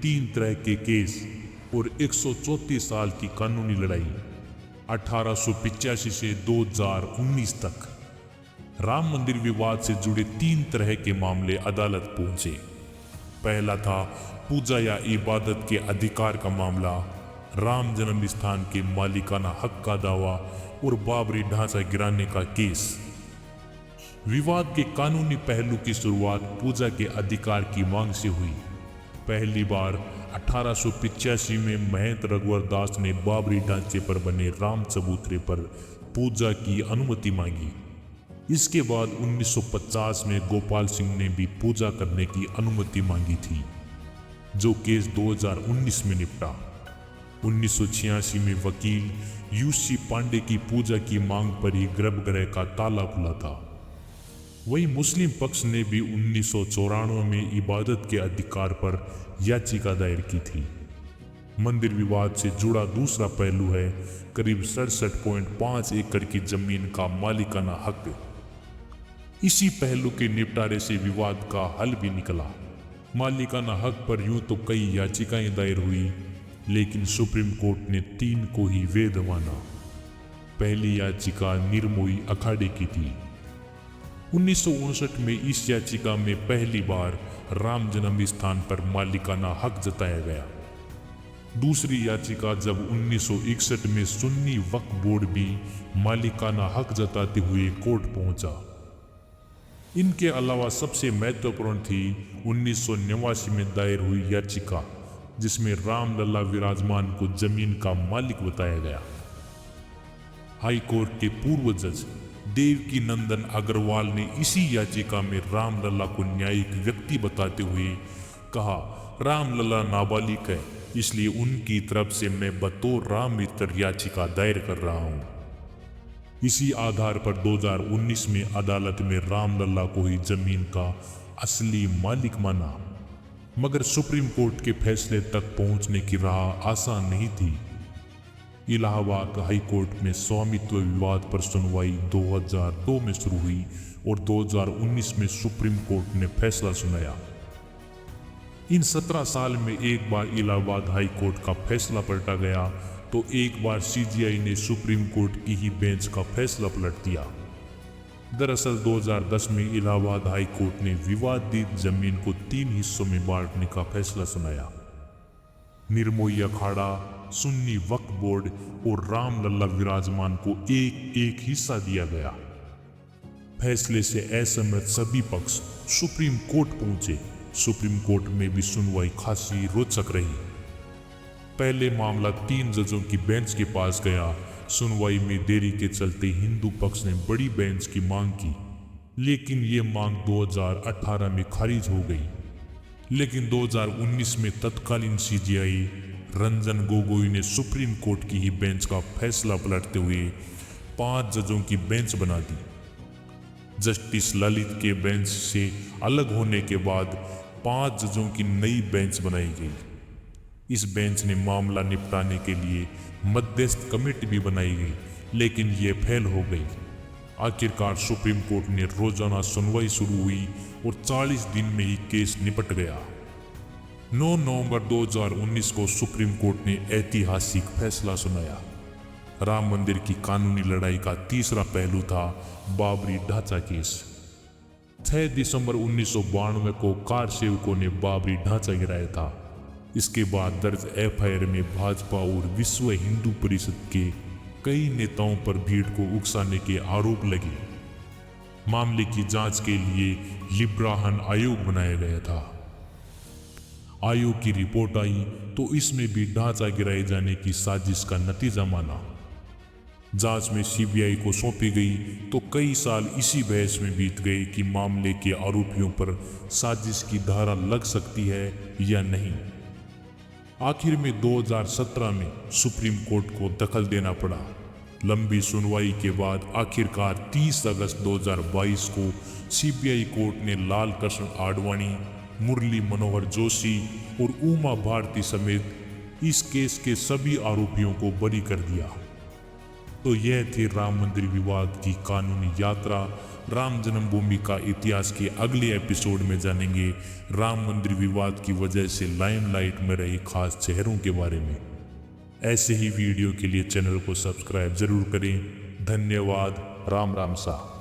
3 तरह के केस और 134 साल की कानूनी लड़ाई 1885 से 2019 तक। राम मंदिर विवाद से जुड़े 3 तरह के मामले अदालत पहुंचे। पहला था पूजा या इबादत के अधिकार का मामला, राम जन्म स्थान के मालिकाना हक का दावा और बाबरी ढांचा गिराने का केस। विवाद के कानूनी पहलू की शुरुआत पूजा के अधिकार की मांग से हुई। पहली बार 1885 में महंत रघुवर दास ने बाबरी ढांचे पर बने राम चबूतरे पर पूजा की अनुमति मांगी। इसके बाद 1950 में गोपाल सिंह ने भी पूजा करने की अनुमति मांगी थी, जो केस 2019 में निपटा। 1986 में वकील यूसी पांडे की पूजा की मांग पर ही गर्भगृह का ताला खुला था। वहीं मुस्लिम पक्ष ने भी 1994 में इबादत के अधिकार पर याचिका दायर की थी। मंदिर विवाद से जुड़ा दूसरा पहलू है करीब 67.5 एकड़ की जमीन का मालिकाना हक। इसी पहलू के निपटारे से विवाद का हल भी निकला। मालिकाना हक पर यूं तो कई याचिकाएं दायर हुई, लेकिन सुप्रीम कोर्ट ने 3 को ही वैध माना। पहली याचिका निर्मोही अखाड़े की थी। 1959 में इस याचिका में पहली बार राम जन्म स्थान पर मालिकाना हक जताया गया। दूसरी याचिका जब 1961 में सुन्नी वक्फ बोर्ड भी मालिकाना हक जताते हुए कोर्ट पहुंचा। इनके अलावा सबसे महत्वपूर्ण थी 1989 में दायर हुई याचिका, जिसमें रामलला विराजमान को जमीन का मालिक बताया गया। हाई कोर्ट के पूर्व जज देवकी नंदन अग्रवाल ने इसी याचिका में रामलला को न्यायिक व्यक्ति बताते हुए कहा, रामलला नाबालिग है, इसलिए उनकी तरफ से मैं बतौर राम मित्र याचिका दायर कर रहा हूं। इसी आधार पर 2019 में अदालत में रामलला को ही जमीन का असली मालिक माना। मगर सुप्रीम कोर्ट के फैसले तक पहुंचने की राह आसान नहीं थी। इलाहाबाद हाई कोर्ट में स्वामित्व विवाद पर सुनवाई 2002 में शुरू हुई और 2019 में सुप्रीम कोर्ट ने फैसला सुनाया। इन 17 साल में एक बार इलाहाबाद हाई कोर्ट का फैसला पलटा गया तो एक बार सीजीआई ने सुप्रीम कोर्ट की ही बेंच का फैसला पलट दिया। दरअसल 2010 में इलाहाबाद हाई कोर्ट ने विवादित जमीन को 3 हिस्सों में बांटने का फैसला सुनाया। निर्मोही अखाड़ा, सुन्नी वक्फ बोर्ड और रामलला विराजमान को एक हिस्सा दिया गया। फैसले से असहमत सभी पक्ष सुप्रीम कोर्ट पहुंचे। सुप्रीम कोर्ट में भी सुनवाई खासी रोचक रही। पहले मामला 3 जजों की बेंच के पास गया। सुनवाई में देरी के चलते हिंदू पक्ष ने बड़ी बेंच की मांग की, लेकिन ये मांग 2018 में खारिज हो गई। लेकिन 2019 में तत्कालीन सीजीआई रंजन गोगोई ने सुप्रीम कोर्ट की ही बेंच का फैसला पलटते हुए 5 जजों की बेंच बना दी। जस्टिस ललित के बेंच से अलग होने के बाद 5 जजों की नई बेंच बनाई गई। इस बेंच ने मामला निपटाने के लिए मध्यस्थ कमेटी भी बनाई गई, लेकिन ये फेल हो गई। आखिरकार सुप्रीम कोर्ट ने रोजाना सुनवाई शुरू हुई और 40 दिन में ही केस निपट गया। 9 नवंबर 2019 को सुप्रीम कोर्ट ने ऐतिहासिक फैसला सुनाया। राम मंदिर की कानूनी लड़ाई का तीसरा पहलू था बाबरी ढांचा केस। 6 दिसंबर 1992 को कार सेवकों ने बाबरी ढांचा गिराया था। इसके बाद दर्ज एफआईआर में भाजपा और विश्व हिंदू परिषद के कई नेताओं पर भीड़ को उकसाने के आरोप लगे। मामले की जांच के लिए लिब्राहन आयोग बनाया गया था। आयोग की रिपोर्ट आई तो इसमें भी ढांचा गिराए जाने की साजिश का नतीजा माना। जांच में सीबीआई को सौंपी गई तो कई साल इसी बहस में बीत गए कि मामले के आरोपियों पर साजिश की धारा लग सकती है या नहीं। आखिर में 2017 में सुप्रीम कोर्ट को दखल देना पड़ा। लंबी सुनवाई के बाद आखिरकार 30 अगस्त 2022 को सीबीआई कोर्ट ने लाल कृष्ण आडवाणी, मुरली मनोहर जोशी और उमा भारती समेत इस केस के सभी आरोपियों को बरी कर दिया। तो यह थी राम मंदिर विवाद की कानूनी यात्रा। राम जन्मभूमि का इतिहास के अगले एपिसोड में जानेंगे राम मंदिर विवाद की वजह से लाइमलाइट में रहे खास चेहरों के बारे में। ऐसे ही वीडियो के लिए चैनल को सब्सक्राइब जरूर करें। धन्यवाद। राम राम सा।